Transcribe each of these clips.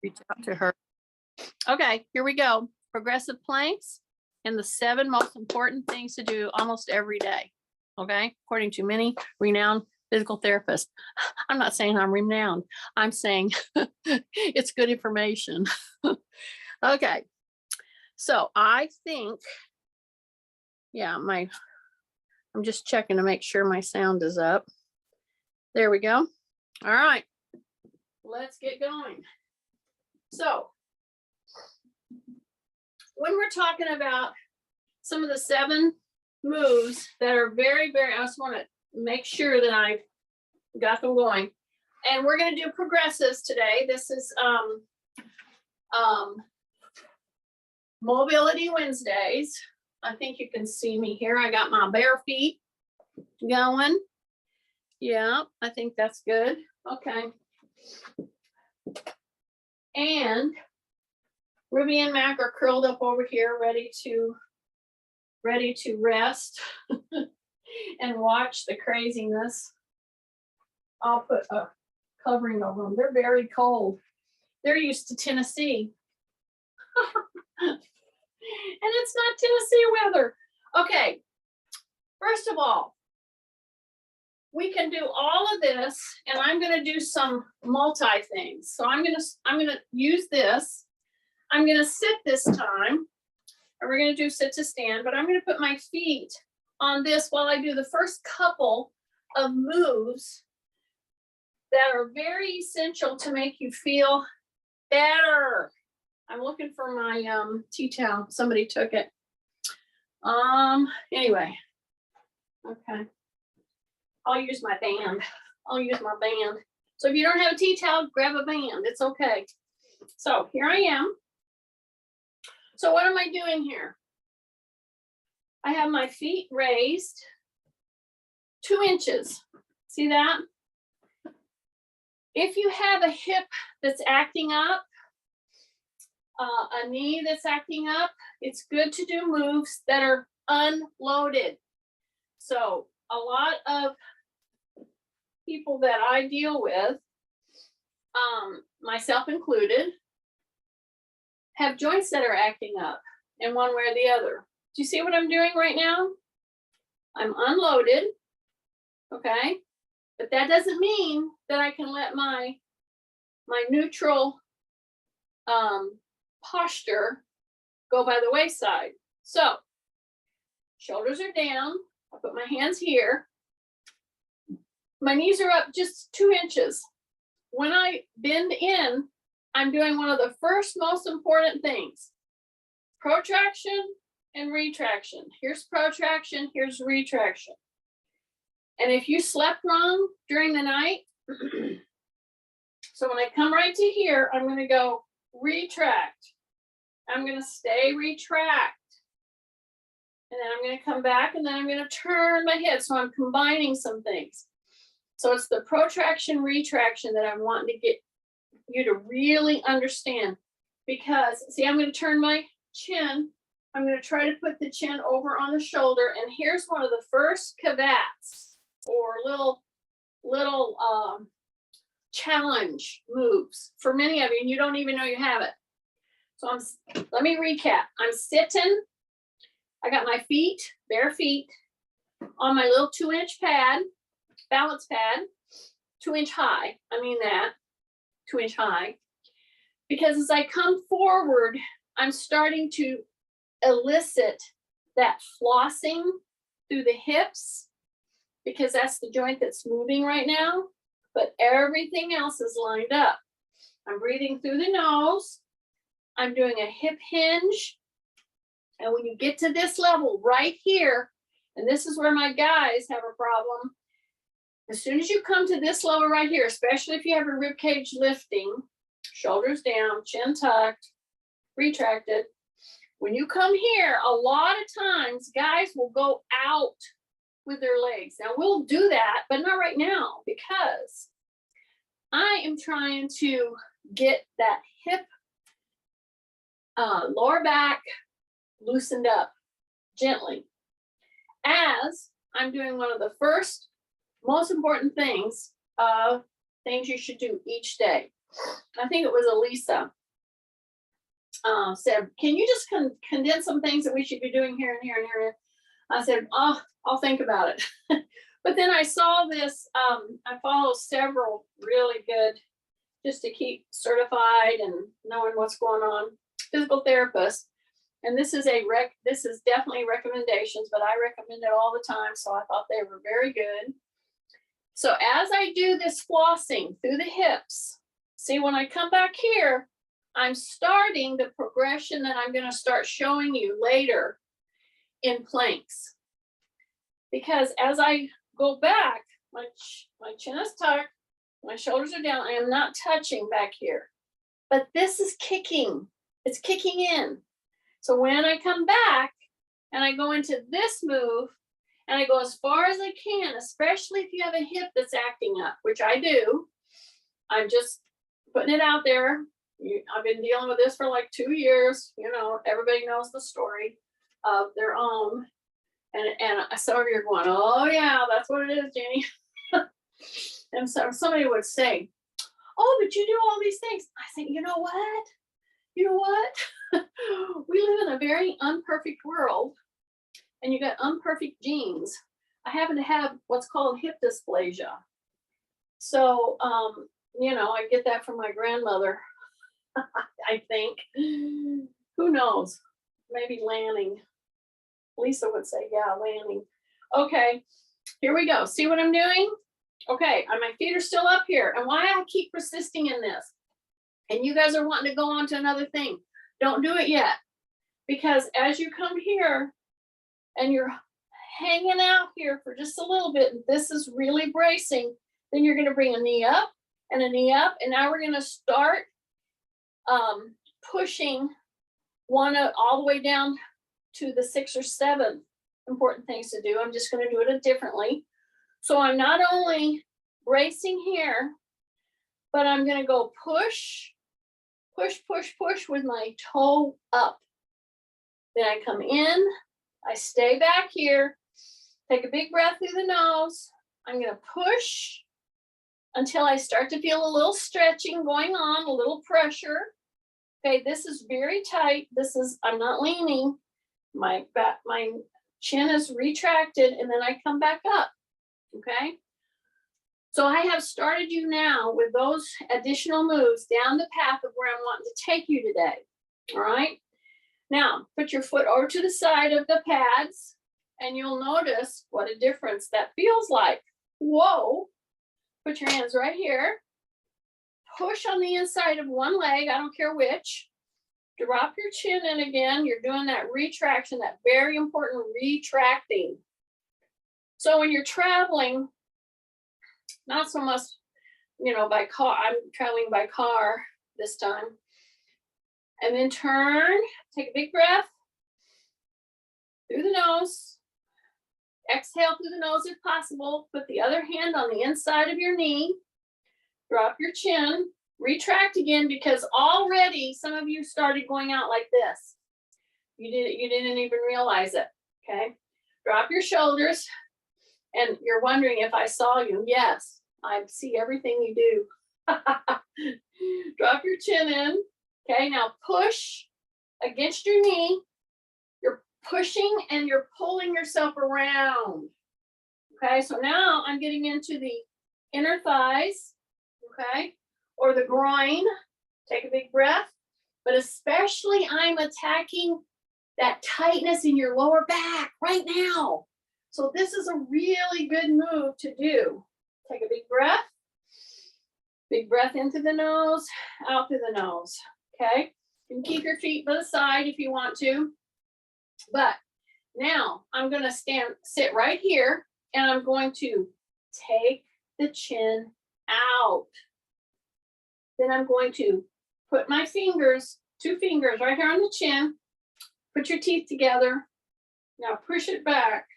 Reach out to her. Okay, here we go. Progressive planks and the 7 most important things to do almost every day. Okay, according to many renowned physical therapists. I'm not saying I'm renowned. I'm saying it's good information. Okay, so I think, yeah, I'm just checking to make sure my sound is up. There we go. All right, let's get going. So when we're talking about some of the 7 moves that are very, very, I just want to make sure that I got them going. And we're going to do progressives today. This is Mobility Wednesdays. I think you can see me here. I got my bare feet going. Yeah, I think that's good. Okay. And Ruby and Mac are curled up over here, ready to rest and watch the craziness. I'll put a covering over them. They're very cold. They're used to Tennessee. And it's not Tennessee weather. Okay. First of all, we can do all of this, and I'm going to do some multi things. So I'm going to use this. I'm going to sit this time, and we're going to do sit to stand, but I'm going to put my feet on this while I do the first couple of moves that are very essential to make you feel better. I'm looking for my tea towel. Somebody took it. Anyway, okay. I'll use my band. So if you don't have a tea towel, grab a band. It's okay. So here I am. So what am I doing here? I have my feet raised 2 inches. See that? If you have a hip that's acting up, a knee that's acting up, it's good to do moves that are unloaded. So a lot of people that I deal with, myself included, have joints that are acting up in one way or the other. Do you see what I'm doing right now? I'm unloaded, okay? But that doesn't mean that I can let my neutral posture go by the wayside. So shoulders are down. I put my hands here. My knees are up just 2 inches. When I bend in, I'm doing one of the first most important things. Protraction and retraction. Here's protraction, here's retraction. And if you slept wrong during the night, so when I come right to here, I'm going to go retract. I'm going to stay retract. And then I'm going to come back, and then I'm going to turn my head. So I'm combining some things. So it's the protraction, retraction that I'm wanting to get you to really understand. Because, see, I'm going to turn my chin. I'm going to try to put the chin over on the shoulder. And here's one of the first cavats, or little challenge moves for many of you, and you don't even know you have it. So let me recap. I'm sitting. I got my feet, bare feet, on my little 2-inch pad, balance pad, 2-inch high. I mean that, 2-inch high. Because as I come forward, I'm starting to elicit that flossing through the hips, because that's the joint that's moving right now, but everything else is lined up. I'm breathing through the nose. I'm doing a hip hinge. And when you get to this level right here, and this is where my guys have a problem, as soon as you come to this level right here, especially if you have a rib cage lifting, shoulders down, chin tucked, retracted, when you come here, a lot of times guys will go out with their legs. Now we'll do that, but not right now, because I am trying to get that hip, lower back loosened up gently, as I'm doing one of the first most important things you should do each day. I think it was Elisa, said, can you just condense some things that we should be doing here and here and here? I said, oh, I'll think about it. But then I saw this, I follow several really good, just to keep certified and knowing what's going on, physical therapists. And this is this is definitely recommendations, but I recommend it all the time. So I thought they were very good. So as I do this flossing through the hips, see, when I come back here, I'm starting the progression that I'm going to start showing you later in planks. Because as I go back, my chin is tucked, my shoulders are down, I am not touching back here. But this is kicking, it's kicking in. So when I come back and I go into this move and I go as far as I can, especially if you have a hip that's acting up, which I do, I'm just putting it out there. I've been dealing with this for like 2 years. You know, everybody knows the story of their own. And some of you are going, oh yeah, that's what it is, Jenny. And so somebody would say, oh, but you do all these things. I think, you know what? You know what? We live in a very imperfect world, and you got imperfect genes. I happen to have what's called hip dysplasia. So, you know, I get that from my grandmother. I think. Who knows? Maybe Lanning. Lisa would say, yeah, Lanning. Okay, here we go. See what I'm doing? Okay, and my feet are still up here. And why I keep persisting in this, and you guys are wanting to go on to another thing, don't do it yet. Because as you come here and you're hanging out here for just a little bit, and this is really bracing, then you're going to bring a knee up and a knee up. And now we're going to start pushing one all the way down to the 6 or 7 important things to do. I'm just going to do it differently. So I'm not only bracing here, but I'm going to go push, push, push, push with my toe up. Then I come in, I stay back here, take a big breath through the nose. I'm going to push until I start to feel a little stretching going on, a little pressure. Okay, this is very tight. I'm not leaning. My chin is retracted, and then I come back up. Okay. So I have started you now with those additional moves down the path of where I'm wanting to take you today. All right. Now put your foot over to the side of the pads, and you'll notice what a difference that feels like. Whoa. Put your hands right here. Push on the inside of one leg. I don't care which. Drop your chin in again. You're doing that retraction, that very important retracting. So when you're traveling, not so much, you know, by car, I'm traveling by car this time. And then turn, take a big breath through the nose. Exhale through the nose if possible. Put the other hand on the inside of your knee. Drop your chin. Retract again, because already some of you started going out like this. You didn't even realize it. Okay. Drop your shoulders. And you're wondering if I saw you. Yes, I see everything you do. Drop your chin in. Okay, now push against your knee. You're pushing and you're pulling yourself around. Okay, so now I'm getting into the inner thighs, okay, or the groin. Take a big breath. But especially I'm attacking that tightness in your lower back right now. So this is a really good move to do. Take a big breath. Big breath in through the nose, out through the nose. Okay. You can keep your feet by the side if you want to. But now I'm going to sit right here, and I'm going to take the chin out. Then I'm going to put my fingers, 2 fingers right here on the chin. Put your teeth together. Now push it back,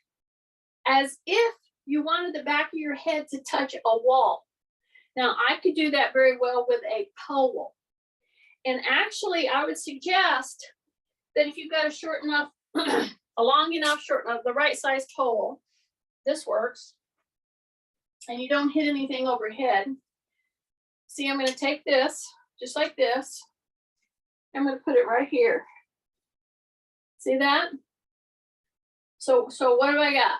as if you wanted the back of your head to touch a wall. Now, I could do that very well with a pole. And actually, I would suggest that if you've got a short enough, a long enough, short enough, the right size pole, this works, and you don't hit anything overhead, See, I'm going to take this, just like this. I'm going to put it right here. See that? So what have I got?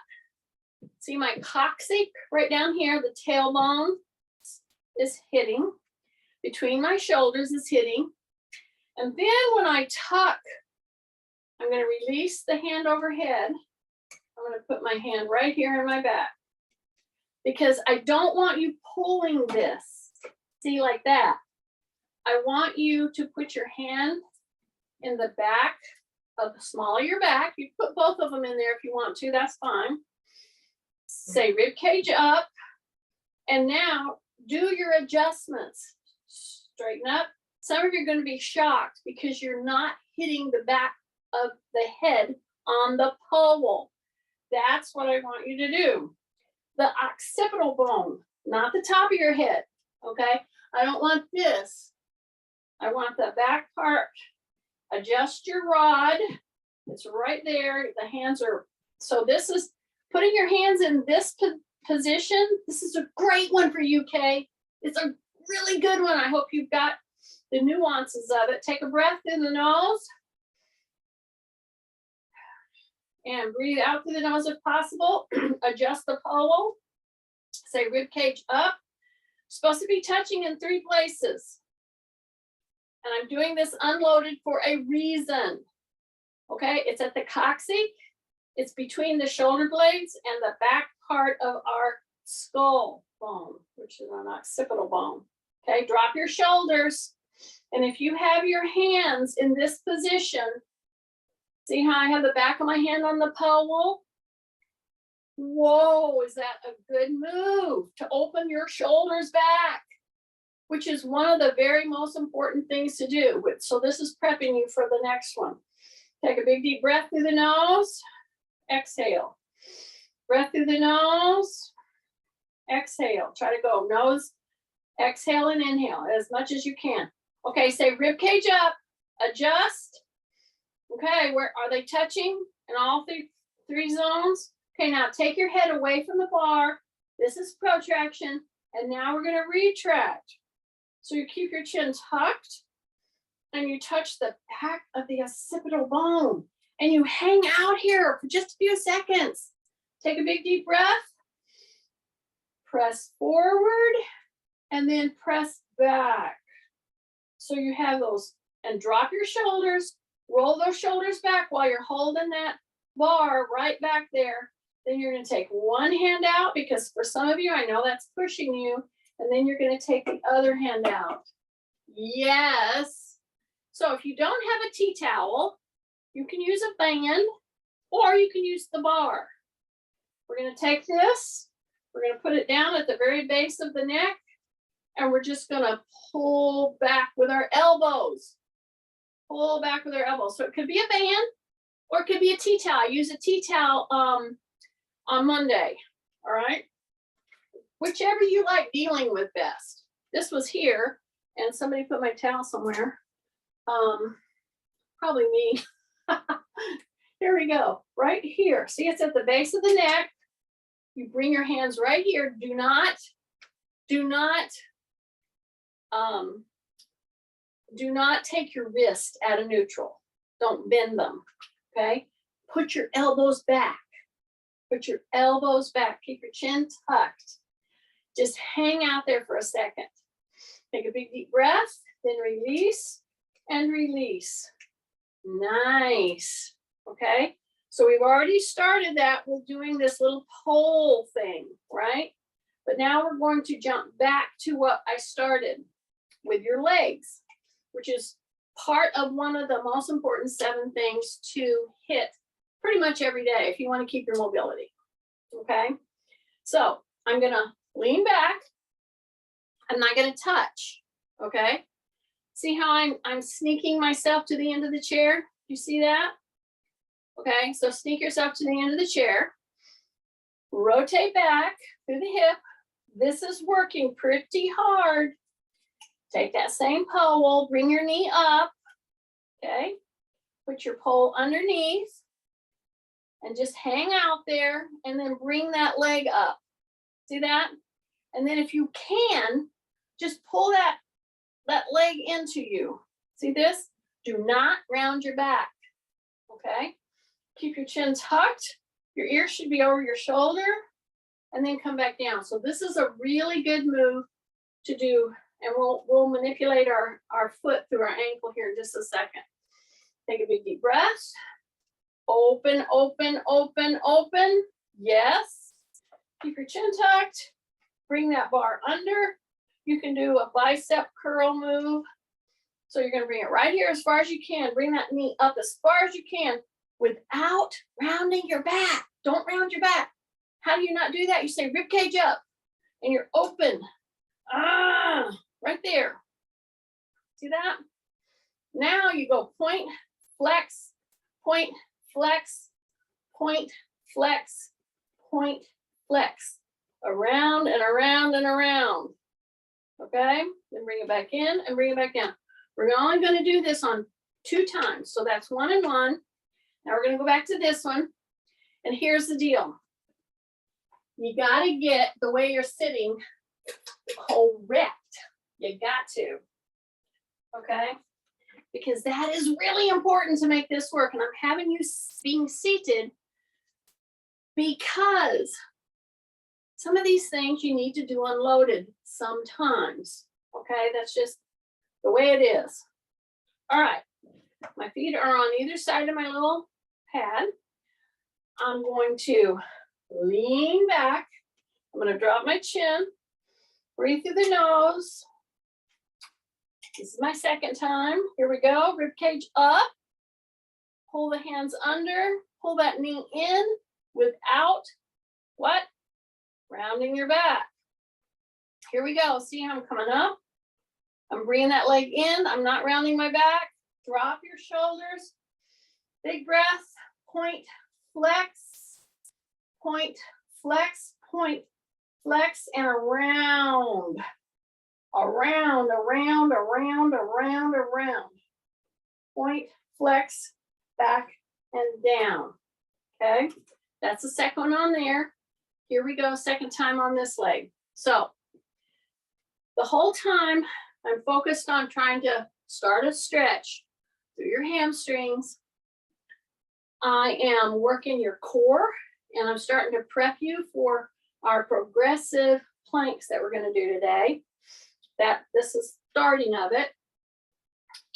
See my coccyx right down here, the tailbone is hitting. Between my shoulders is hitting. And then when I tuck, I'm going to release the hand overhead. I'm going to put my hand right here in my back. Because I don't want you pulling this. See, like that. I want you to put your hand in the back of the small of your back. You put both of them in there if you want to, that's fine. Say rib cage up. And now do your adjustments. Straighten up. Some of you are going to be shocked because you're not hitting the back of the head on the pole. That's what I want you to do. The occipital bone, not the top of your head, okay? I don't want this. I want the back part. Adjust your rod. It's right there. The hands are, so this is putting your hands in this position. This is a great one for you, Kay. It's a really good one. I hope you've got the nuances of it. Take a breath in the nose. And breathe out through the nose if possible. Adjust the pole. Say rib cage up. Supposed to be touching in 3 places. And I'm doing this unloaded for a reason. Okay, it's at the coccyx. It's between the shoulder blades and the back part of our skull bone, which is an occipital bone. Okay, drop your shoulders. And if you have your hands in this position, see how I have the back of my hand on the pole? Whoa, is that a good move to open your shoulders back, which is one of the very most important things to do. So this is prepping you for the next one. Take a big deep breath through the nose. Exhale. Breath through the nose. Exhale. Try to go nose, exhale and inhale as much as you can. Okay, say rib cage up. Adjust. Okay, where are they touching in all three zones? Okay, now take your head away from the bar. This is protraction. And now we're going to retract. So you keep your chin tucked and you touch the back of the occipital bone. And you hang out here for just a few seconds. Take a big deep breath. Press forward and then press back. So you have those, and drop your shoulders. Roll those shoulders back while you're holding that bar right back there. Then you're going to take one hand out, because for some of you, I know that's pushing you. And then you're going to take the other hand out. Yes. So if you don't have a tea towel, you can use a band or you can use the bar. We're going to take this. We're going to put it down at the very base of the neck. And we're just going to pull back with our elbows. Pull back with our elbows. So it could be a band or it could be a tea towel. I use a tea towel on Monday. All right. Whichever you like dealing with best. This was here and somebody put my towel somewhere. Probably me. Here we go. Right here. See, it's at the base of the neck. You bring your hands right here. Do not take your wrist out of neutral. Don't bend them. Okay. Put your elbows back. Put your elbows back. Keep your chin tucked. Just hang out there for a second. Take a big deep breath, then release and release. Nice. Okay. So we've already started that with doing this little pole thing, right? But now we're going to jump back to what I started with your legs, which is part of one of the most important 7 things to hit pretty much every day if you want to keep your mobility. Okay. So I'm going to lean back. I'm not going to touch. Okay. See how I'm sneaking myself to the end of the chair? You see that? Okay. So sneak yourself to the end of the chair. Rotate back through the hip. This is working pretty hard. Take that same pole, bring your knee up. Okay. Put your pole underneath and just hang out there and then bring that leg up. See that? And then if you can, just pull that leg into you. See this? Do not round your back, okay? Keep your chin tucked. Your ear should be over your shoulder, and then come back down. So this is a really good move to do, and we'll manipulate our foot through our ankle here in just a second. Take a big deep breath. Open, open, open, open. Yes. Keep your chin tucked. Bring that bar under. You can do a bicep curl move. So you're going to bring it right here as far as you can. Bring that knee up as far as you can without rounding your back. Don't round your back. How do you not do that? You say rib cage up and you're open. Right there. See that? Now you go point, flex, point, flex, point, flex, point, flex. Around and around and around. Okay? Then bring it back in and bring it back down. We're only going to do this on 2 times. So that's 1 and 1. Now we're going to go back to this one. And here's the deal. You got to get the way you're sitting correct. You got to. Okay? Because that is really important to make this work. And I'm having you being seated because some of these things you need to do unloaded sometimes. Okay? That's just the way it is. All right. My feet are on either side of my little pad. I'm going to lean back. I'm going to drop my chin. Breathe through the nose. This is my second time. Here we go. Rib cage up. Pull the hands under. Pull that knee in without what? Rounding your back. Here we go. See how I'm coming up? I'm bringing that leg in. I'm not rounding my back. Drop your shoulders. Big breath. Point, flex. Point, flex. Point, flex, and around. Around, around, around, around, around. Point, flex, back, and down. Okay? That's the second one on there. Here we go, second time on this leg. So, the whole time, I'm focused on trying to start a stretch through your hamstrings. I am working your core, and I'm starting to prep you for our progressive planks that we're going to do today. This is starting of it.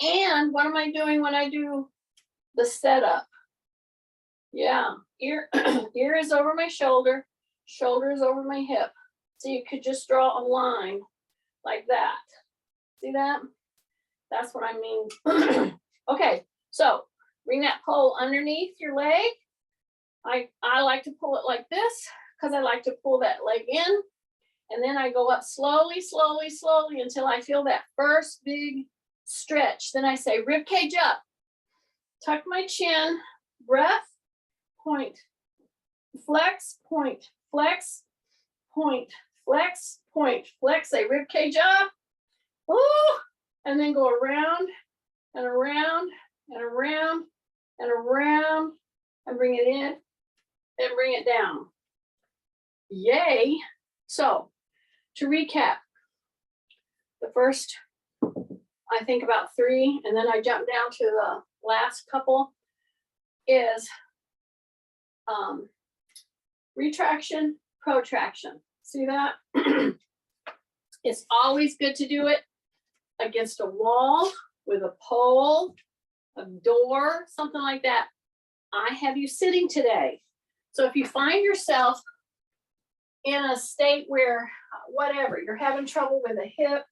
And what am I doing when I do the setup? Yeah, ear is over my shoulder, shoulder is over my hip. So you could just draw a line like that. See that? That's what I mean. Okay, so bring that pole underneath your leg. I like to pull it like this because I like to pull that leg in. And then I go up slowly, slowly, slowly until I feel that first big stretch. Then I say rib cage up. Tuck my chin, breath, point, flex, point, flex, point, flex, point, flex. Say rib cage up. Woo! And then go around and around and around and around and bring it in and bring it down. Yay. So to recap, the first, I think about 3, and then I jump down to the last couple is retraction, protraction. See that? It's always good to do it against a wall with a pole, a door, something like that. I have you sitting today. So if you find yourself in a state where, whatever, you're having trouble with a hip,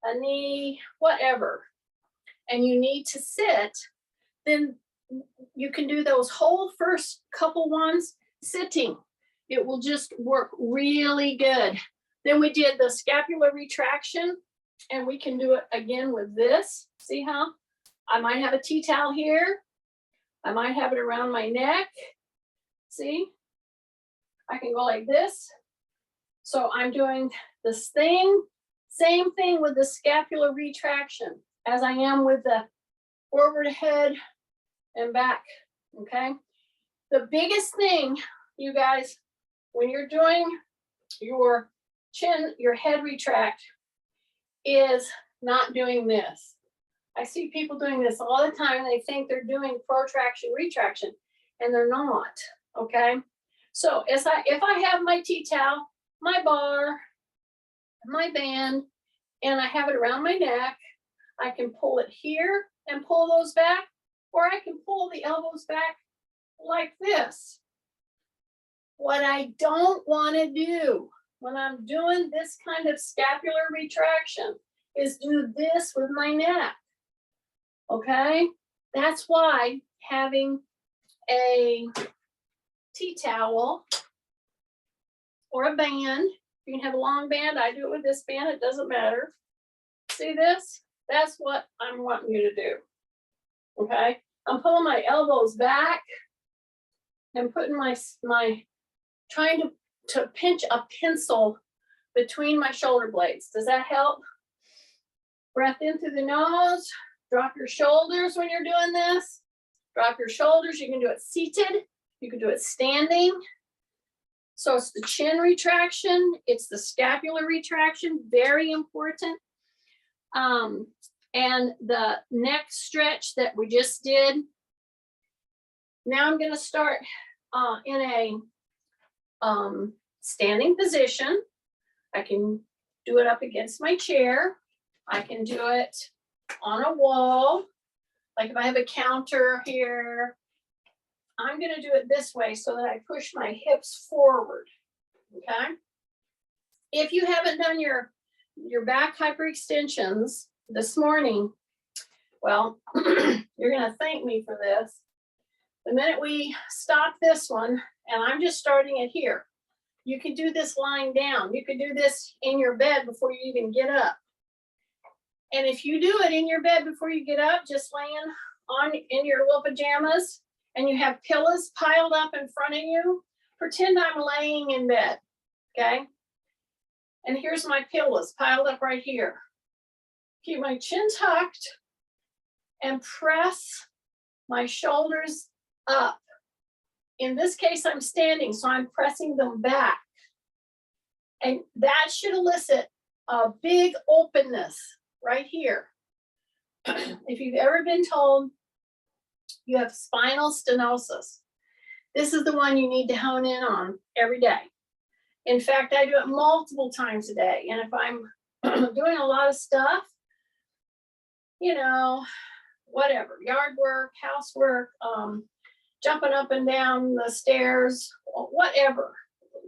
a knee, whatever, and you need to sit, then you can do those whole first couple ones sitting. It will just work really good. Then we did the scapular retraction, and we can do it again with this. See how? I might have a tea towel here. I might have it around my neck. See? I can go like this. So I'm doing this thing, same thing with the scapular retraction as I am with the forward head and back, okay? The biggest thing, you guys, when you're doing your chin, your head retract, is not doing this. I see people doing this all the time. They think they're doing protraction, retraction, and they're not, okay? So if I have my tea towel, my bar, my band, and I have it around my neck, I can pull it here and pull those back, or I can pull the elbows back like this. What I don't want to do when I'm doing this kind of scapular retraction is do this with my neck, okay? That's why having a tea towel or a band, you can have a long band, I do it with this band, it doesn't matter. See this? That's what I'm wanting you to do, okay? I'm pulling my elbows back and putting my trying to pinch a pencil between my shoulder blades. Does that help? Breath in through the nose. Drop your shoulders when you're doing this. Drop your shoulders. You can do it seated. You can do it standing. So it's the chin retraction. It's the scapular retraction. Very important. And the neck stretch that we just did. Now I'm going to start in a standing position. I can do it up against my chair. I can do it on a wall. Like if I have a counter here, I'm going to do it this way so that I push my hips forward. Okay. If you haven't done your back hyperextensions this morning, well, you're going to thank me for this. The minute we stop this one, and I'm just starting it here, you can do this lying down. You can do this in your bed before you even get up. And if you do it in your bed before you get up, just laying in your little pajamas, and you have pillows piled up in front of you, pretend I'm laying in bed, okay? And here's my pillows piled up right here. Keep my chin tucked and press my shoulders up. In this case, I'm standing, so I'm pressing them back. And that should elicit a big openness right here. If you've ever been told you have spinal stenosis, this is the one you need to hone in on every day. In fact, I do it multiple times a day. And if I'm doing a lot of stuff, you know, whatever, yard work, housework, jumping up and down the stairs, whatever,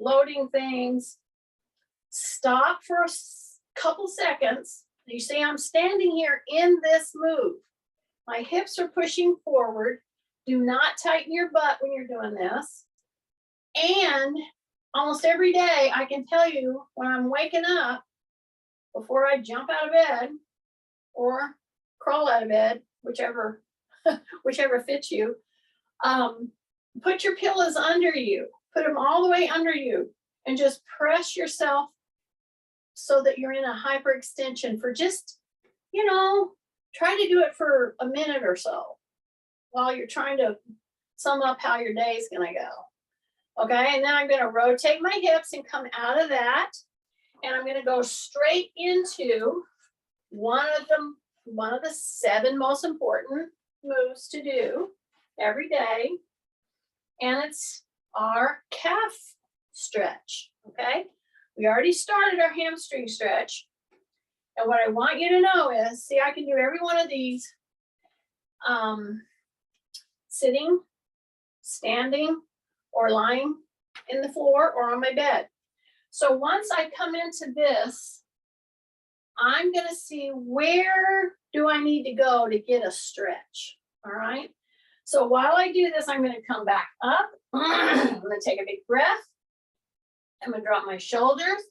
loading things, stop for a couple seconds. You see, I'm standing here in this move. My hips are pushing forward. Do not tighten your butt when you're doing this. And almost every day, I can tell you when I'm waking up, before I jump out of bed or crawl out of bed, whichever fits you, put your pillows under you, put them all the way under you, and just press yourself so that you're in a hyperextension for just, you know, try to do it for a minute or so while you're trying to sum up how your day is going to go. Okay, and then I'm going to rotate my hips and come out of that, and I'm going to go straight into one of the 7 most important moves to do every day, and it's our calf stretch. Okay, we already started our hamstring stretch, and what I want you to know is, see, I can do every one of these sitting, standing, or lying in the floor or on my bed. So once I come into this, I'm going to see where do I need to go to get a stretch. All right. So while I do this, I'm going to come back up. I'm going to take a big breath. I'm going to drop my shoulders.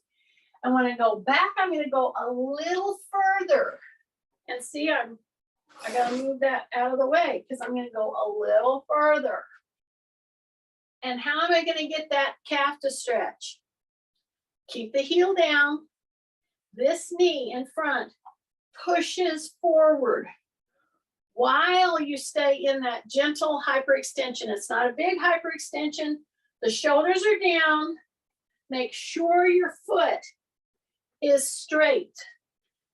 And when I go back, I'm going to go a little further. And see, I got to move that out of the way because I'm going to go a little further. And how am I going to get that calf to stretch? Keep the heel down. This knee in front pushes forward while you stay in that gentle hyperextension. It's not a big hyperextension. The shoulders are down. Make sure your foot is straight.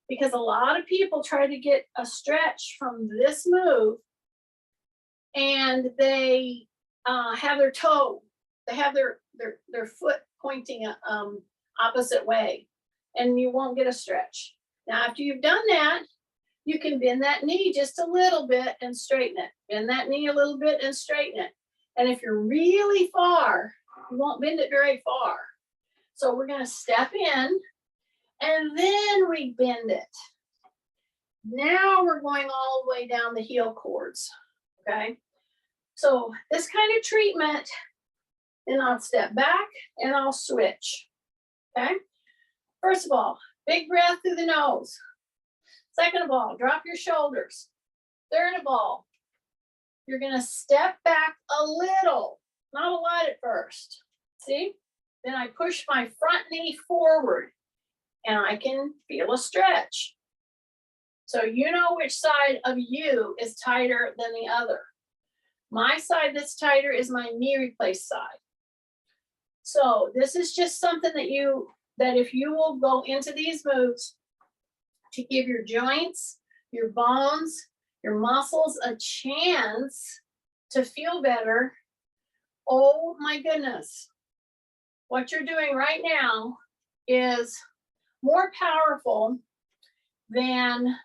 because a lot of people try to get a stretch from this move and they have their toe, they have their foot pointing opposite way, and you won't get a stretch. Now, after you've done that, you can bend that knee just a little bit and straighten it. Bend that knee a little bit and straighten it. And if you're really far, you won't bend it very far. So we're gonna step in and then we bend it. Now we're going all the way down the heel cords, okay? So this kind of treatment, then I'll step back and I'll switch, okay? First of all, big breath through the nose. Second of all, drop your shoulders. Third of all, you're gonna step back a little, not a lot at first. See? Then I push my front knee forward and I can feel a stretch. So you know which side of you is tighter than the other. My side that's tighter is my knee replaced side. So this is just something that if you will go into these moves to give your joints, your bones, your muscles a chance to feel better. Oh my goodness. What you're doing right now is more powerful than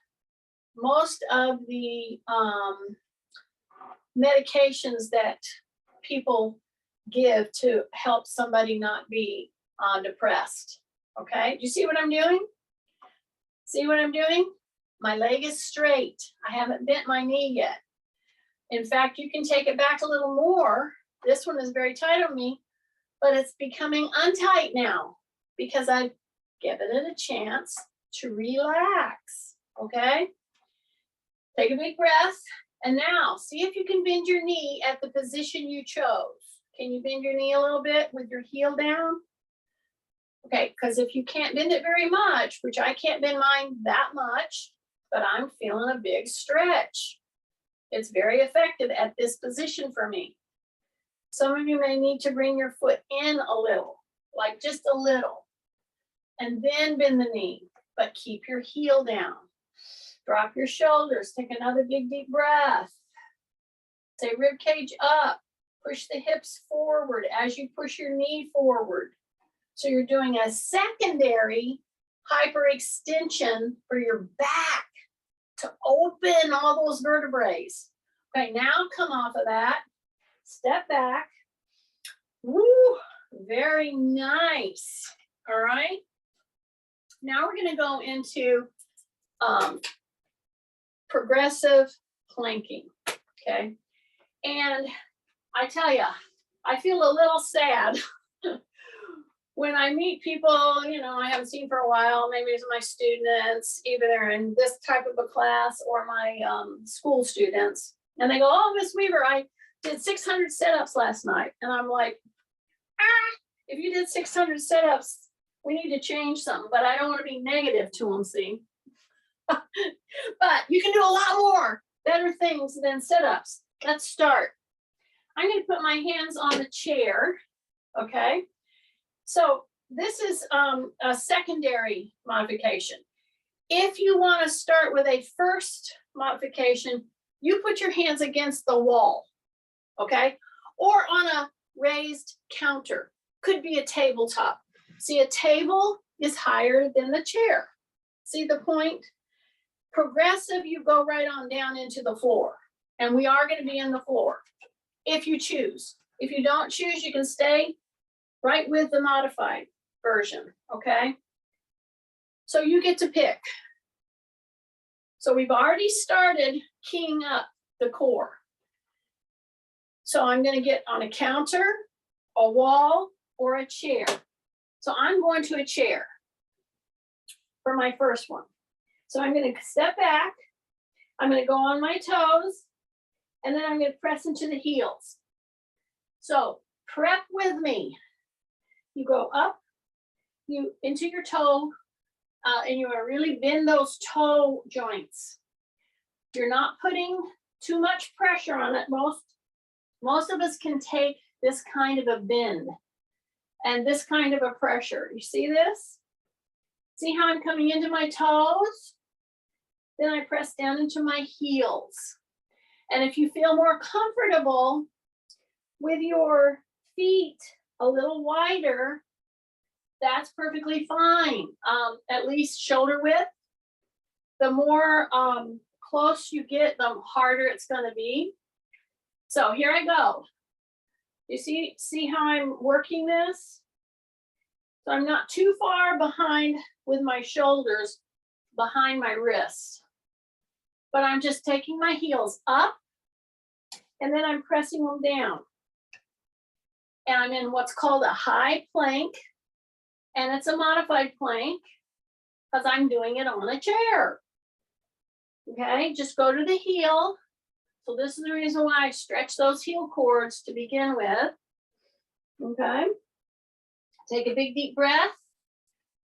most of the medications that people give to help somebody not be depressed. Okay, do you see what I'm doing? See what I'm doing? My leg is straight. I haven't bent my knee yet. In fact, you can take it back a little more. This one is very tight on me, but it's becoming untight now because I've given it a chance to relax, okay? Take a big breath, and now see if you can bend your knee at the position you chose. Can you bend your knee a little bit with your heel down? Okay, because if you can't bend it very much, which I can't bend mine that much, but I'm feeling a big stretch. It's very effective at this position for me. Some of you may need to bring your foot in a little, like just a little, and then bend the knee, but keep your heel down. Drop your shoulders, take another big deep breath. Say rib cage up, push the hips forward as you push your knee forward. So you're doing a secondary hyperextension for your back to open all those vertebrae. Okay, now come off of that. Step back. Woo, very nice. All right. Now we're going to go into progressive planking. Okay. And I tell you, I feel a little sad when I meet people, you know, I haven't seen for a while. Maybe it's my students, either they're in this type of a class or my school students. And they go, oh, Miss Weaver, I did 600 setups last night. And I'm like, if you did 600 setups, we need to change something. But I don't want to be negative to them, see? But you can do a lot more better things than sit-ups. Let's start. I'm going to put my hands on the chair, okay? So this is a secondary modification. If you want to start with a first modification, you put your hands against the wall, okay? Or on a raised counter. Could be a tabletop. See, a table is higher than the chair. See the point? Progressive, you go right on down into the floor. And we are going to be in the floor if you choose. If you don't choose, you can stay right with the modified version, okay? So you get to pick. So we've already started keying up the core. So I'm going to get on a counter, a wall, or a chair. So I'm going to a chair for my first one. So I'm going to step back. I'm going to go on my toes, and then I'm going to press into the heels. So prep with me. You go up, you into your toe, and you want to really bend those toe joints. You're not putting too much pressure on it. Most of us can take this kind of a bend and this kind of a pressure. You see this? See how I'm coming into my toes? Then I press down into my heels. And if you feel more comfortable with your feet a little wider, that's perfectly fine. At least shoulder width. The more close you get, the harder it's going to be. So here I go. You see how I'm working this? So I'm not too far behind with my shoulders behind my wrists, but I'm just taking my heels up and then I'm pressing them down. And I'm in what's called a high plank, and it's a modified plank because I'm doing it on a chair. Okay, just go to the heel. So this is the reason why I stretch those heel cords to begin with. Okay, take a big deep breath.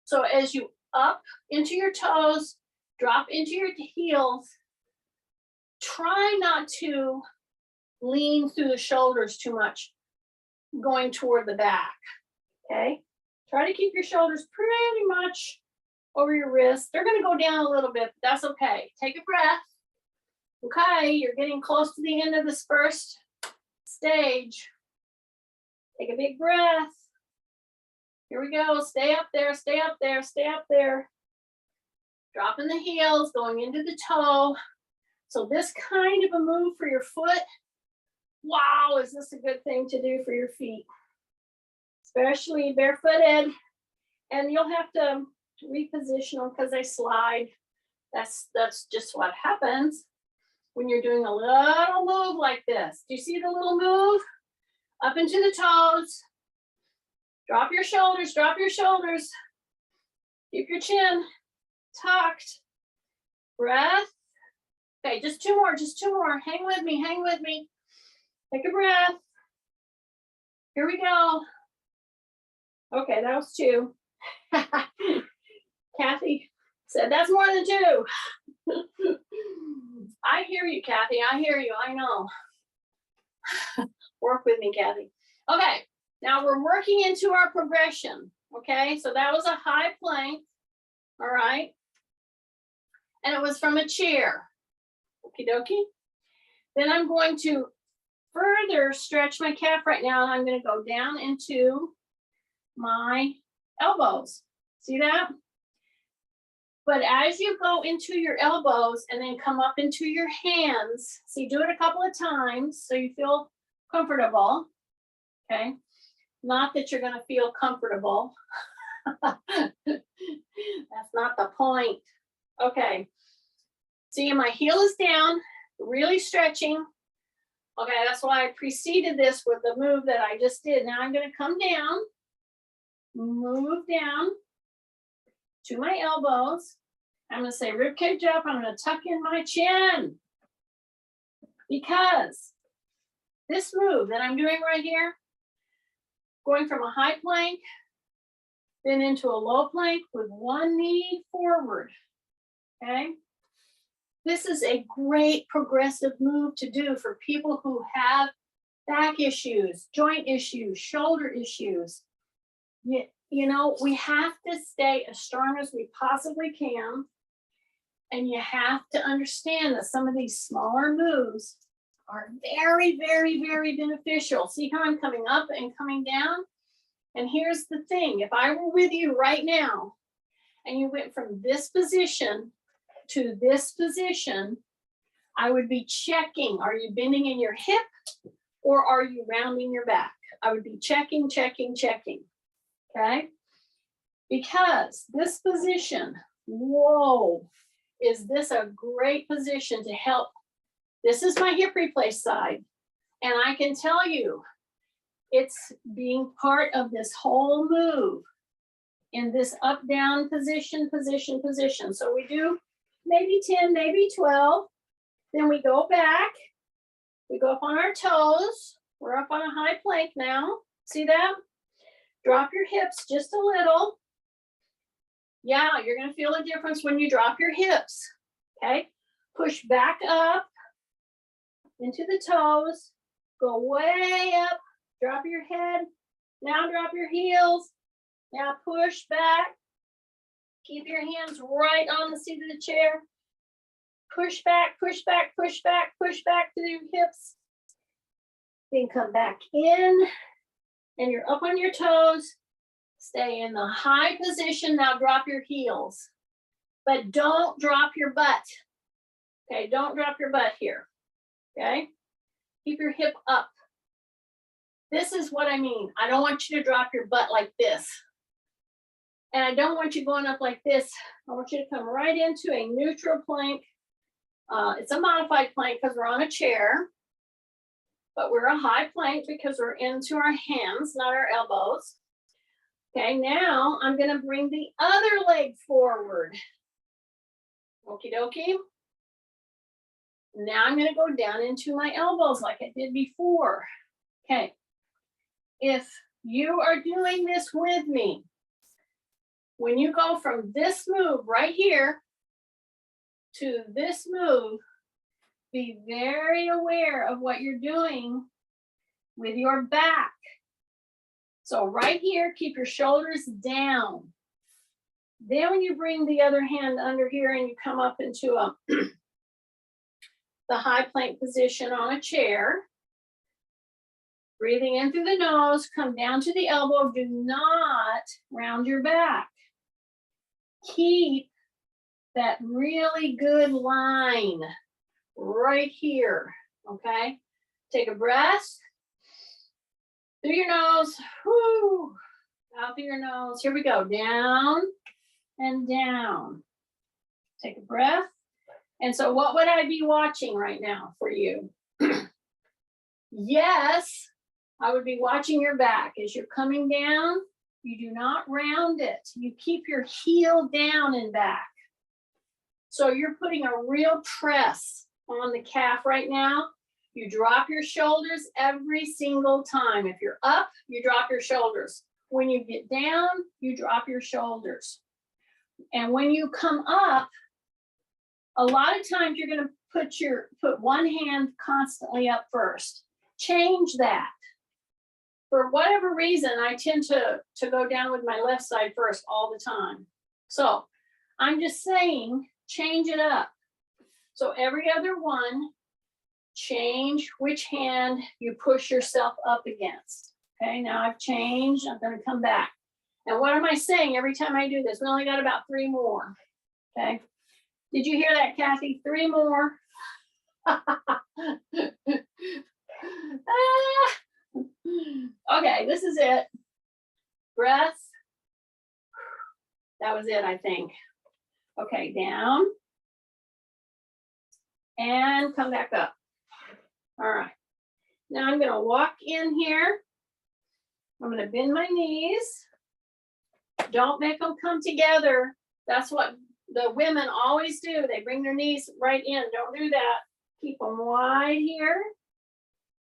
So as you up into your toes, drop into your heels, try not to lean through the shoulders too much, going toward the back. Okay, try to keep your shoulders pretty much over your wrists. They're going to go down a little bit, but that's okay. Take a breath. Okay, you're getting close to the end of this first stage. Take a big breath. Here we go. Stay up there, stay up there, stay up there. Dropping the heels, going into the toe. So this kind of a move for your foot. Wow, is this a good thing to do for your feet? Especially barefooted. And you'll have to reposition them because they slide. That's just what happens when you're doing a little move like this. Do you see the little move? Up into the toes. Drop your shoulders, drop your shoulders. Keep your chin tucked. Breath. Okay, just two more, just two more. Hang with me, hang with me. Take a breath. Here we go. Okay, that was two. Kathy said that's more than two. I hear you, Kathy. I hear you. I know. Work with me, Kathy. Okay, now we're working into our progression. Okay, so that was a high plank. All right. And it was from a chair. Okie dokie. Then I'm going to further stretch my calf right now, and I'm going to go down into my elbows. See that? But as you go into your elbows and then come up into your hands, see, do it a couple of times so you feel comfortable. Okay. Not that you're going to feel comfortable. That's not the point. Okay. See, my heel is down, really stretching. Okay, that's why I preceded this with the move that I just did. Now I'm going to come down, move down to my elbows. I'm going to say rib cage up. I'm going to tuck in my chin because this move that I'm doing right here, going from a high plank, then into a low plank with one knee forward. Okay. This is a great progressive move to do for people who have back issues, joint issues, shoulder issues. You know, we have to stay as strong as we possibly can. And you have to understand that some of these smaller moves are very, very, very beneficial. See how I'm coming up and coming down? And here's the thing. If I were with you right now and you went from this position to this position, I would be checking, are you bending in your hip or are you rounding your back? I would be checking, checking, checking, okay? Because this position, whoa, is this a great position to help? This is my hip replace side. And I can tell you, it's being part of this whole move in this up, down position, position, position. So we do maybe 10, maybe 12. Then we go back. We go up on our toes. We're up on a high plank now. See that? Drop your hips just a little. Yeah, you're going to feel a difference when you drop your hips. Okay? Push back up into the toes. Go way up. Drop your head. Now drop your heels. Now push back. Keep your hands right on the seat of the chair. Push back, push back, push back, push back to your hips. Then come back in, and you're up on your toes. Stay in the high position. Now drop your heels, but don't drop your butt. Okay, don't drop your butt here. Okay, keep your hip up. This is what I mean. I don't want you to drop your butt like this. And I don't want you going up like this. I want you to come right into a neutral plank. It's a modified plank because we're on a chair, but we're a high plank because we're into our hands, not our elbows. Okay, now I'm gonna bring the other leg forward. Okie dokie. Now I'm gonna go down into my elbows like I did before. Okay, if you are doing this with me, when you go from this move right here to this move, be very aware of what you're doing with your back. So right here, keep your shoulders down. Then when you bring the other hand under here and you come up into the high plank position on a chair, breathing in through the nose, come down to the elbow. Do not round your back. Keep that really good line right here, okay? Take a breath through your nose, whoo, out through your nose. Here we go, down and down. Take a breath. And so what would I be watching right now for you? Yes, I would be watching your back. As you're coming down, you do not round it. You keep your heel down and back. So you're putting a real press on the calf right now. You drop your shoulders every single time. If you're up, you drop your shoulders. When you get down, you drop your shoulders. And when you come up, a lot of times you're going to put one hand constantly up first. Change that. For whatever reason, I tend to go down with my left side first all the time. So I'm just saying, change it up. So every other one, change which hand you push yourself up against. Okay, now I've changed. I'm going to come back. And what am I saying every time I do this? We only got about 3 more. Okay. Did you hear that, Kathy? 3 more. Okay, this is it. Breath. That was it, I think. Okay, down. And come back up. All right. Now I'm going to walk in here. I'm going to bend my knees. Don't make them come together. That's what the women always do. They bring their knees right in. Don't do that. Keep them wide here.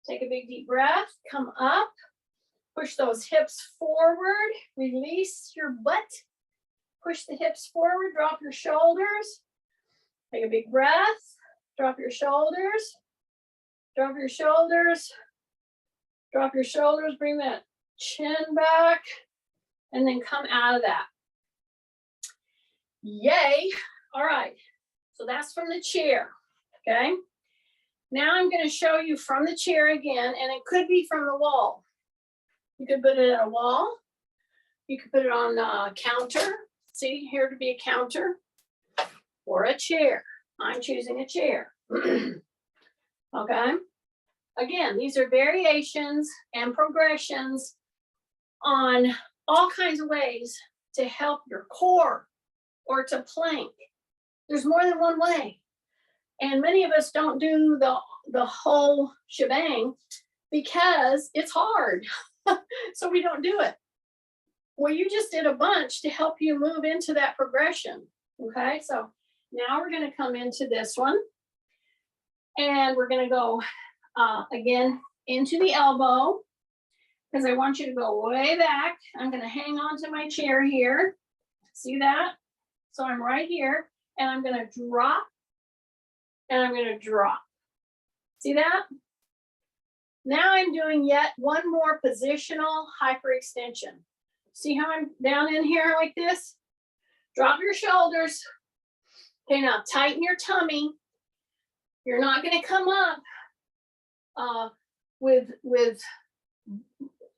Take a big deep breath. Come up. Push those hips forward. Release your butt. Push the hips forward. Drop your shoulders. Take a big breath. Drop your shoulders. Drop your shoulders. Drop your shoulders. Bring that chin back. And then come out of that. Yay. All right. So that's from the chair. Okay. Now I'm going to show you from the chair again, and it could be from the wall. You could put it at a wall. You could put it on a counter. See, here to be a counter or a chair. I'm choosing a chair. Okay. Again, these are variations and progressions on all kinds of ways to help your core or to plank. There's more than one way. And many of us don't do the whole shebang because it's hard. So we don't do it. Well, you just did a bunch to help you move into that progression. Okay, so now we're going to come into this one. And we're going to go again into the elbow because I want you to go way back. I'm going to hang on to my chair here. See that? So I'm right here and I'm going to drop and I'm going to drop. See that? Now I'm doing yet one more positional hyperextension. See how I'm down in here like this? Drop your shoulders. Okay, now tighten your tummy. You're not going to come up with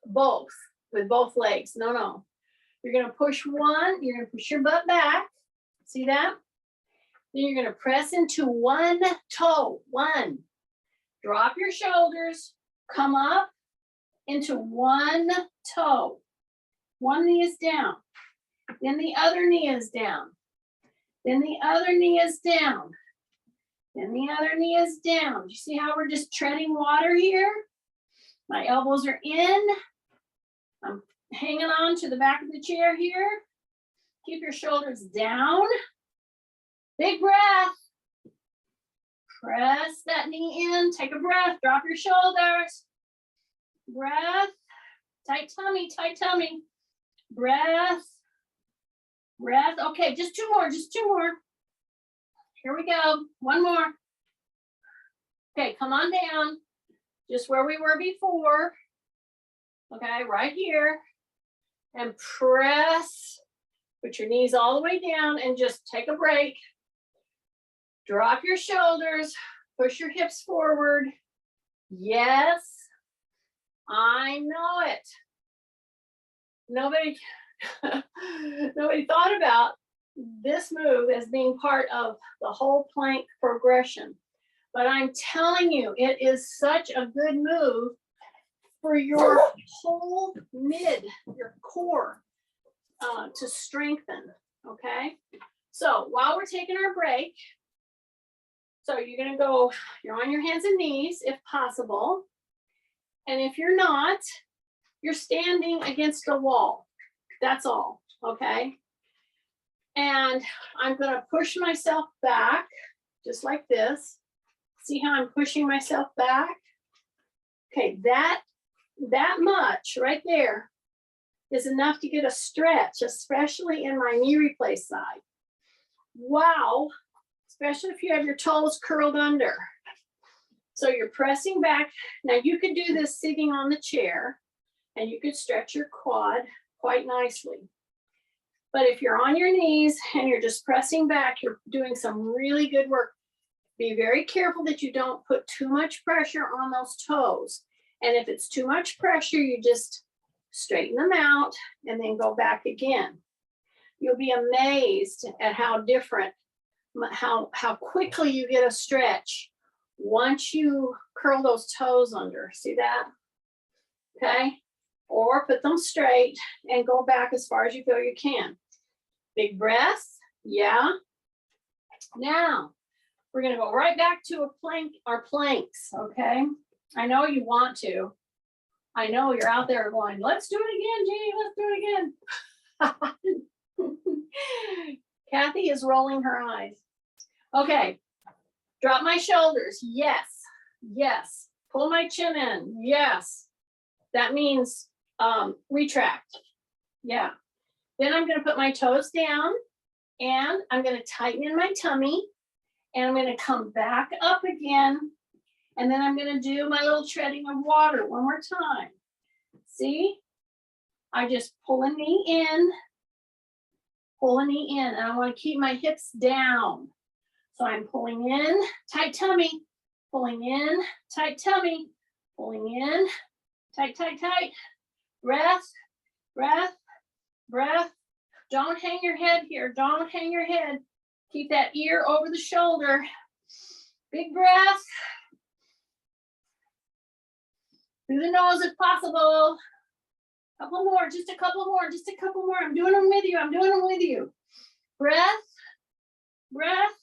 both legs. No. You're going to push one. You're going to push your butt back. See that? Then you're going to press into one toe. One. Drop your shoulders. Come up into one toe. One knee is down. Then the other knee is down. Then the other knee is down. Then the other knee is down. Do you see how we're just treading water here? My elbows are in. I'm hanging on to the back of the chair here. Keep your shoulders down. Big breath. Press that knee in. Take a breath. Drop your shoulders. Breath. Tight tummy, tight tummy. Breath. Breath. Okay, just two more, just two more. Here we go. One more. Okay, come on down. Just where we were before. Okay, right here. And press. Put your knees all the way down and just take a break. Drop your shoulders. Push your hips forward. Yes. I know it. Nobody thought about this move as being part of the whole plank progression. But I'm telling you, it is such a good move for your whole your core to strengthen, okay? So while we're taking our break, so you're gonna go, you're on your hands and knees if possible. And if you're not, you're standing against a wall. That's all, okay? And I'm gonna push myself back, just like this. See how I'm pushing myself back? Okay, that much right there is enough to get a stretch, especially in my knee replace side. Wow, especially if you have your toes curled under. So you're pressing back. Now you could do this sitting on the chair and you could stretch your quad quite nicely. But if you're on your knees and you're just pressing back, you're doing some really good work. Be very careful that you don't put too much pressure on those toes. And if it's too much pressure, you just straighten them out and then go back again. You'll be amazed at how different, how quickly you get a stretch once you curl those toes under. See that? Okay? Or put them straight and go back as far as you feel you can. Big breath. Yeah. Now, we're going to go right back to a plank, our planks, okay? I know you want to. I know you're out there going, let's do it again, Jeannie, let's do it again. Kathy is rolling her eyes. Okay, drop my shoulders, yes, yes. Pull my chin in, yes. That means retract, yeah. Then I'm gonna put my toes down and I'm gonna tighten in my tummy and I'm gonna come back up again. And then I'm gonna do my little treading of water one more time. See? I just pull a knee in, and I wanna keep my hips down. So I'm pulling in, tight tummy, pulling in, tight tummy, pulling in, tight, tight, tight. Breath, breath, breath. Don't hang your head here, don't hang your head. Keep that ear over the shoulder. Big breath. Through the nose if possible. Couple more, just a couple more, just a couple more. I'm doing them with you, I'm doing them with you. Breath, breath,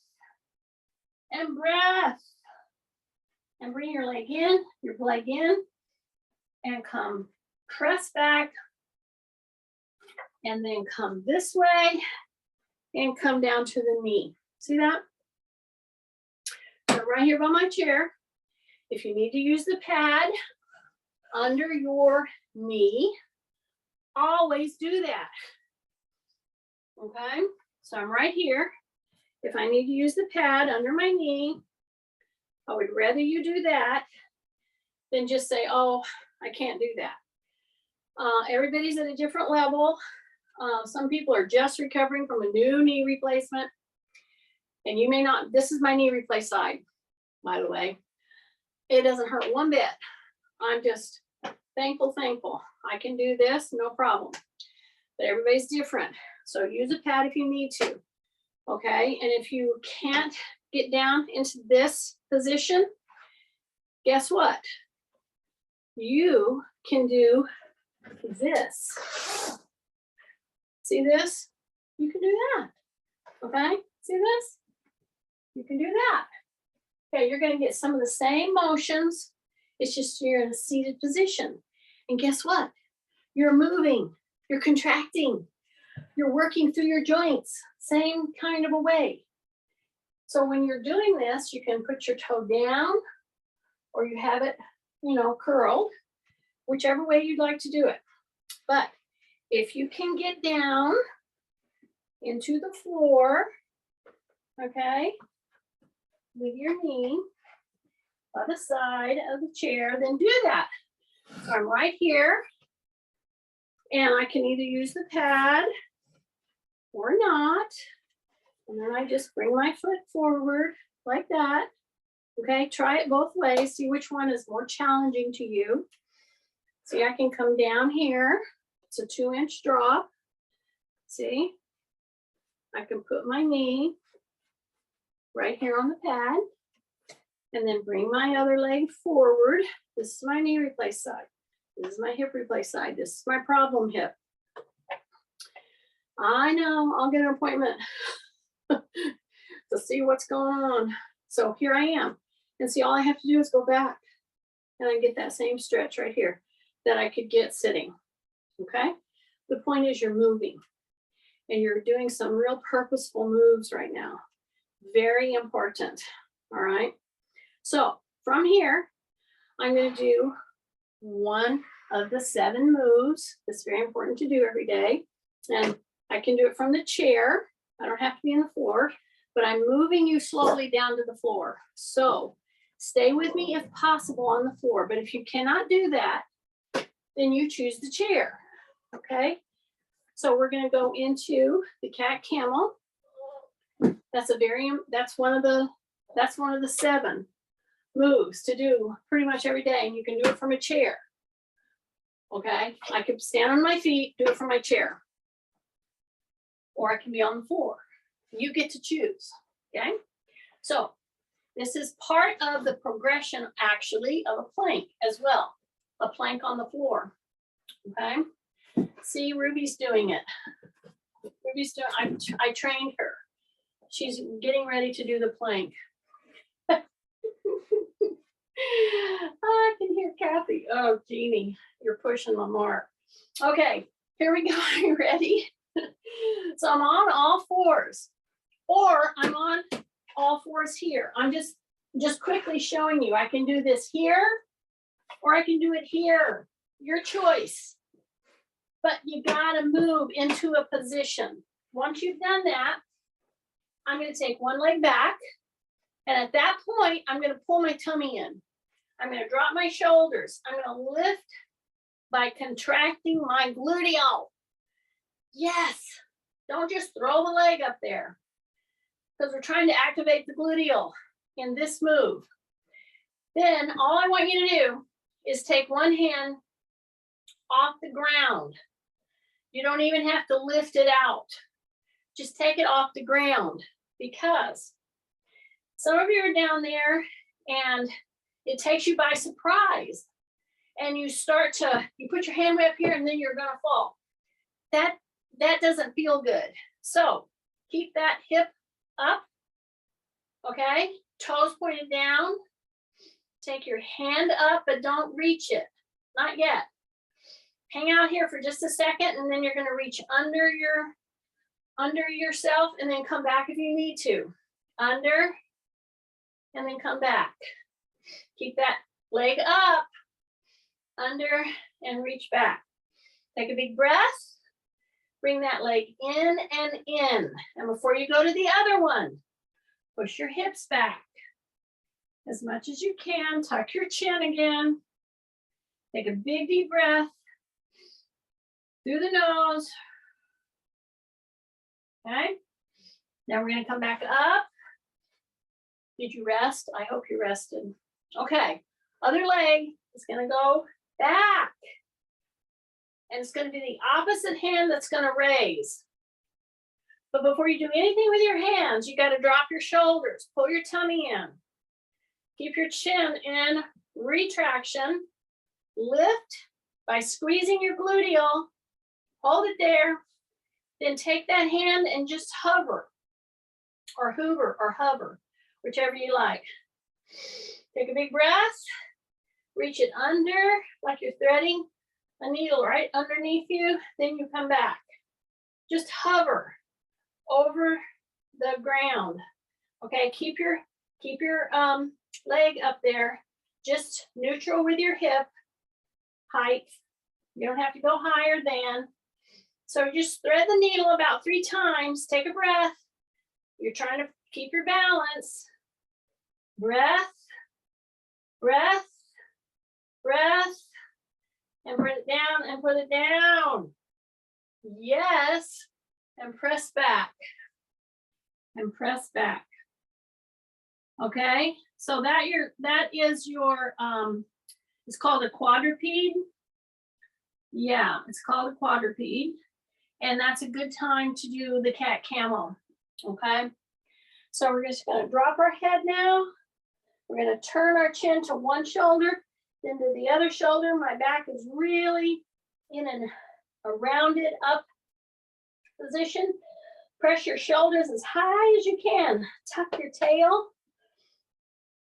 and breath. And bring your leg in, and come press back. And then come this way and come down to the knee. See that? So right here by my chair. If you need to use the pad under your knee, always do that. Okay, so I'm right here. If I need to use the pad under my knee, I would rather you do that than just say, oh, I can't do that. Everybody's at a different level. Some people are just recovering from a new knee replacement. And you may not, this is my knee replaced side, by the way. It doesn't hurt one bit. I'm just thankful. I can do this, no problem. But everybody's different. So use a pad if you need to. Okay, and if you can't get down into this position, guess what? You can do this. See this? You can do that. Okay, see this? You can do that. Okay, you're going to get some of the same motions. It's just you're in a seated position. And guess what? You're moving, you're contracting, you're working through your joints, same kind of a way. So when you're doing this, you can put your toe down or you have it, curled, whichever way you'd like to do it. But if you can get down into the floor, okay, with your knee by the side of the chair, then do that. So I'm right here, and I can either use the pad or not. And then I just bring my foot forward like that. Okay, try it both ways. See which one is more challenging to you. See, I can come down here. It's a 2-inch drop. See, I can put my knee right here on the pad and then bring my other leg forward. This is my knee replaced side. This is my hip replaced side. This is my problem hip. I know, I'll get an appointment to see what's going on. So here I am. And see, all I have to do is go back and I get that same stretch right here that I could get sitting. Okay? The point is you're moving and you're doing some real purposeful moves right now. Very important. All right? So from here, I'm going to do one of the 7 moves. It's very important to do every day. And I can do it from the chair. I don't have to be on the floor, but I'm moving you slowly down to the floor. So stay with me if possible on the floor. But if you cannot do that, then you choose the chair. Okay? So we're going to go into the cat camel. That's one of the 7 moves to do pretty much every day, and you can do it from a chair. Okay, I could stand on my feet, do it from my chair, or I can be on the floor. You get to choose. Okay, so this is part of the progression actually of a plank as well, a plank on the floor. Okay, see, Ruby's doing it. I trained her. She's getting ready to do the plank. I can hear Kathy. Oh, Jeannie, you're pushing the mark. Okay, here we go. Are you ready? So I'm on all fours, or I'm on all fours here. I'm just quickly showing you. I can do this here, or I can do it here. Your choice. But you gotta move into a position. Once you've done that, I'm going to take one leg back. And at that point, I'm going to pull my tummy in. I'm going to drop my shoulders. I'm going to lift by contracting my gluteal. Yes. Don't just throw the leg up there, because we're trying to activate the gluteal in this move. Then all I want you to do is take one hand off the ground. You don't even have to lift it out. Just take it off the ground, because some of you are down there and it takes you by surprise. And you put your hand way up here and then you're gonna fall. That doesn't feel good. So keep that hip up, okay? Toes pointed down. Take your hand up, but don't reach it, not yet. Hang out here for just a second, and then you're gonna reach under yourself and then come back if you need to. Under, and then come back. Keep that leg up, under, and reach back. Take a big breath. Bring that leg in and in. And before you go to the other one, push your hips back as much as you can. Tuck your chin again. Take a big deep breath through the nose. Okay. Now we're going to come back up. Did you rest? I hope you rested. Okay. Other leg is going to go back. And it's going to be the opposite hand that's going to raise. But before you do anything with your hands, you got to drop your shoulders, pull your tummy in. Keep your chin in retraction. Lift by squeezing your gluteal. Hold it there. Then take that hand and just hover or hoover or hover, whichever you like. Take a big breath. Reach it under like you're threading a needle right underneath you. Then you come back. Just hover over the ground. Okay, keep your leg up there, just neutral with your hip height. You don't have to go higher than. So just thread the needle about 3 times. Take a breath. You're trying to keep your balance. Breath, breath, breath, and put it down and put it down. Yes, and press back and press back. Okay, so that is your it's called a quadruped. Yeah, it's called a quadruped, and that's a good time to do the cat camel. Okay, so we're just going to drop our head now. We're going to turn our chin to one shoulder, then to the other shoulder. My back is really in a rounded up position. Press your shoulders as high as you can. Tuck your tail.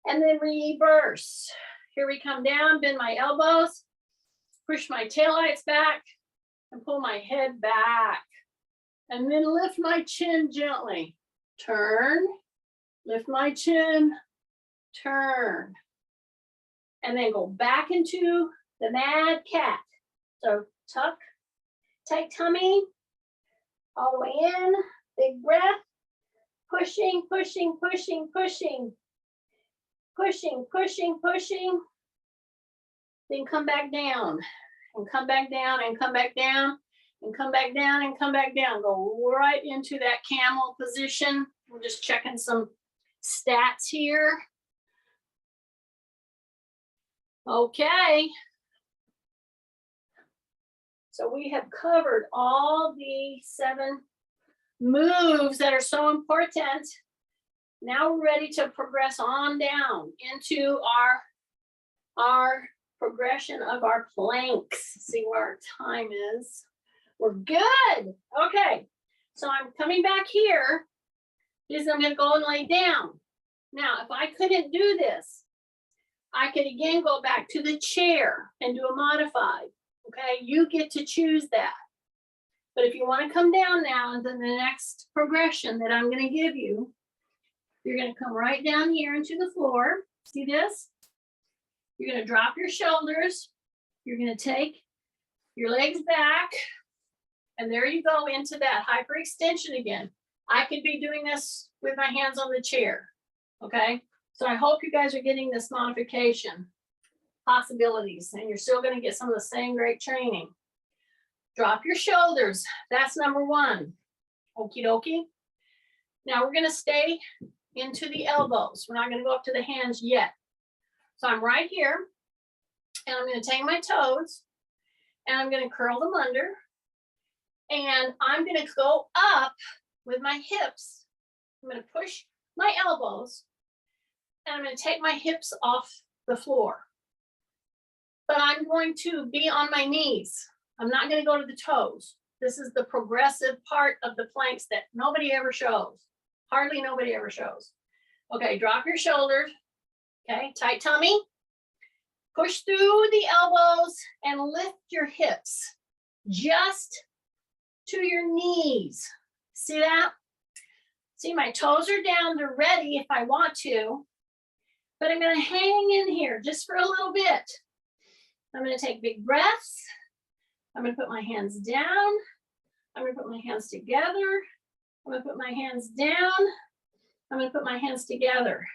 And then reverse. Here we come down, bend my elbows, push my taillights back, and pull my head back. And then lift my chin gently. Turn, lift my chin, turn. And then go back into the mad cat. So tuck, tight tummy, all the way in, big breath, pushing, pushing, pushing, pushing. Pushing, pushing, pushing. Then come back down and come back down and come back down and come back down and come back down. Go right into that camel position. We're just checking some stats here. Okay. So we have covered all the 7 moves that are so important. Now we're ready to progress on down into our progression of our planks. See where our time is. We're good. Okay, so I'm coming back here because I'm going to go and lay down. Now, if I couldn't do this, I could again go back to the chair and do a modified. Okay, you get to choose that. But if you want to come down now, and then the next progression that I'm going to give you, you're going to come right down here into the floor. See this? You're going to drop your shoulders. You're going to take your legs back. And there you go into that hyperextension again. I could be doing this with my hands on the chair. Okay? So I hope you guys are getting this modification possibilities. And you're still going to get some of the same great training. Drop your shoulders. That's number 1. Okie dokie. Now we're going to stay into the elbows. We're not going to go up to the hands yet. So I'm right here, and I'm going to take my toes, and I'm going to curl them under, and I'm going to go up with my hips. I'm going to push my elbows, and I'm going to take my hips off the floor. But I'm going to be on my knees. I'm not going to go to the toes. This is the progressive part of the planks that nobody ever shows. Hardly nobody ever shows. Okay, drop your shoulders. Okay, tight tummy. Push through the elbows and lift your hips just to your knees. See that? See, my toes are down. They're ready if I want to. But I'm going to hang in here just for a little bit. I'm going to take big breaths. I'm going to put my hands down. I'm going to put my hands together. I'm going to put my hands down. I'm going to put my hands together.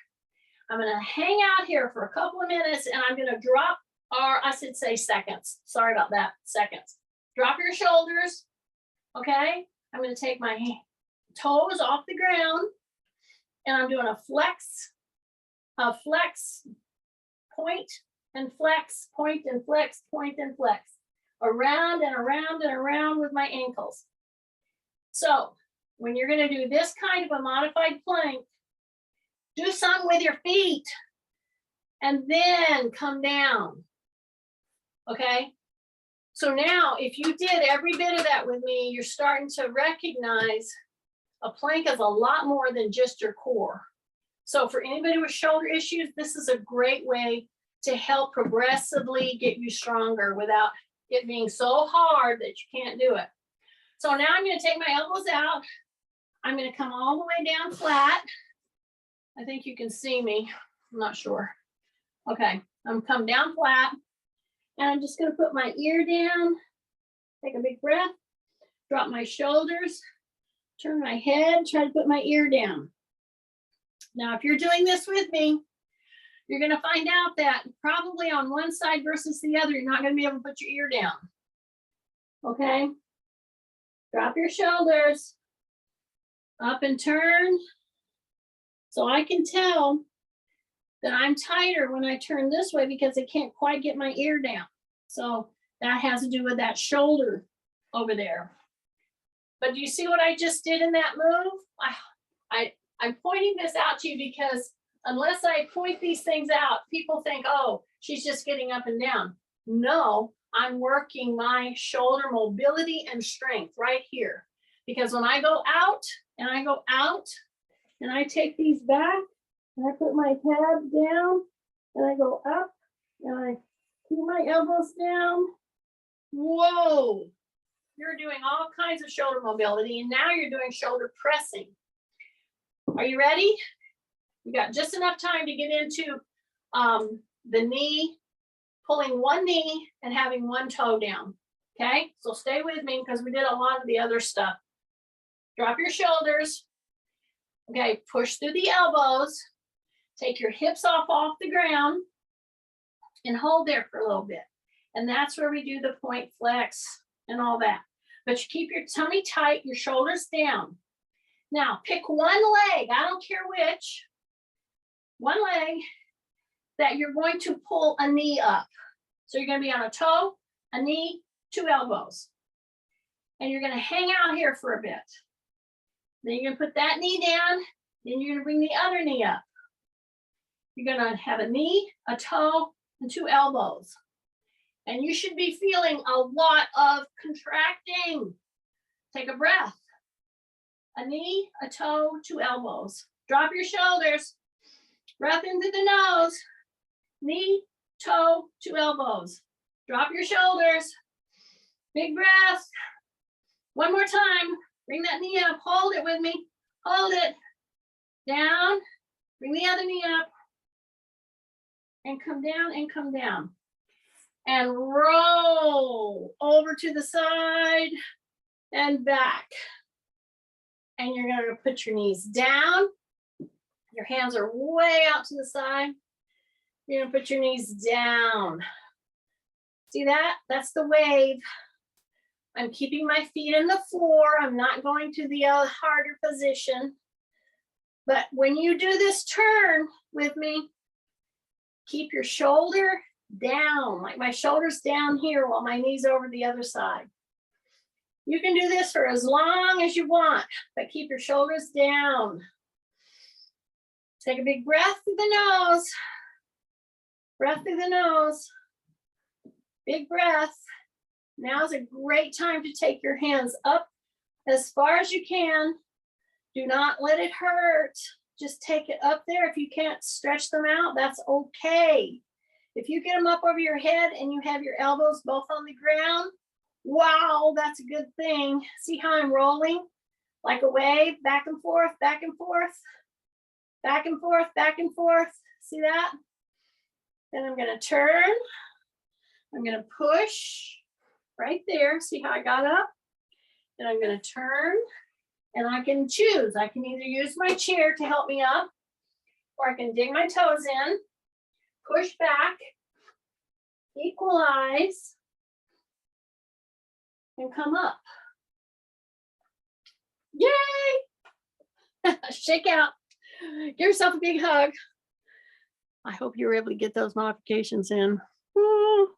I'm going to hang out here for a couple of minutes, and I'm going to drop, or I should say seconds. Sorry about that, seconds. Drop your shoulders, okay? I'm going to take my toes off the ground, and I'm doing a flex, point and flex, point and flex, point and flex, around and around and around with my ankles. So when you're going to do this kind of a modified plank, do some with your feet and then come down. Okay? So now if you did every bit of that with me, you're starting to recognize a plank is a lot more than just your core. So for anybody with shoulder issues, this is a great way to help progressively get you stronger without it being so hard that you can't do it. So now I'm going to take my elbows out. I'm going to come all the way down flat. I think you can see me. I'm not sure. Okay, I'm come down flat, and I'm just going to put my ear down, take a big breath, drop my shoulders, turn my head, try to put my ear down. Now, if you're doing this with me, you're going to find out that probably on one side versus the other, you're not going to be able to put your ear down. Okay? Drop your shoulders, up and turn. So I can tell that I'm tighter when I turn this way because I can't quite get my ear down. So that has to do with that shoulder over there. But do you see what I just did in that move? I'm pointing this out to you because unless I point these things out, people think, oh, she's just getting up and down. No, I'm working my shoulder mobility and strength right here. Because when I go out and I go out and I take these back and I put my head down and I go up and I keep my elbows down. Whoa, you're doing all kinds of shoulder mobility, and now you're doing shoulder pressing. Are you ready? You got just enough time to get into the knee, pulling one knee and having one toe down. Okay, so stay with me because we did a lot of the other stuff. Drop your shoulders. Okay, push through the elbows. Take your hips off the ground and hold there for a little bit. And that's where we do the point flex and all that. But you keep your tummy tight, your shoulders down. Now, pick one leg, I don't care which, one leg that you're going to pull a knee up. So you're going to be on a toe, a knee, two elbows. And you're going to hang out here for a bit. Then you're going to put that knee down, then you're going to bring the other knee up. You're going to have a knee, a toe, and two elbows. And you should be feeling a lot of contracting. Take a breath. A knee, a toe, two elbows. Drop your shoulders. Breath in through the nose. Knee, toe, two elbows. Drop your shoulders. Big breath. One more time. Bring that knee up. Hold it with me. Hold it. Down. Bring the other knee up. And come down and come down. And roll over to the side and back. And you're going to put your knees down. Your hands are way out to the side. You're going to put your knees down. See that? That's the wave. I'm keeping my feet in the floor. I'm not going to the harder position. But when you do this turn with me, keep your shoulder down, like my shoulder's down here while my knee's over the other side. You can do this for as long as you want, but keep your shoulders down. Take a big breath through the nose. Breath through the nose. Big breath. Now is a great time to take your hands up as far as you can. Do not let it hurt. Just take it up there. If you can't stretch them out, that's okay. If you get them up over your head and you have your elbows both on the ground, wow, that's a good thing. See how I'm rolling? Like a wave, back and forth, back and forth, back and forth, back and forth. See that? Then I'm going to turn. I'm going to push right there. See how I got up? Then I'm going to turn, and I can choose. I can either use my chair to help me up, or I can dig my toes in, push back, equalize, and come up. Yay! Shake out. Give yourself a big hug. I hope you were able to get those modifications in. Woo.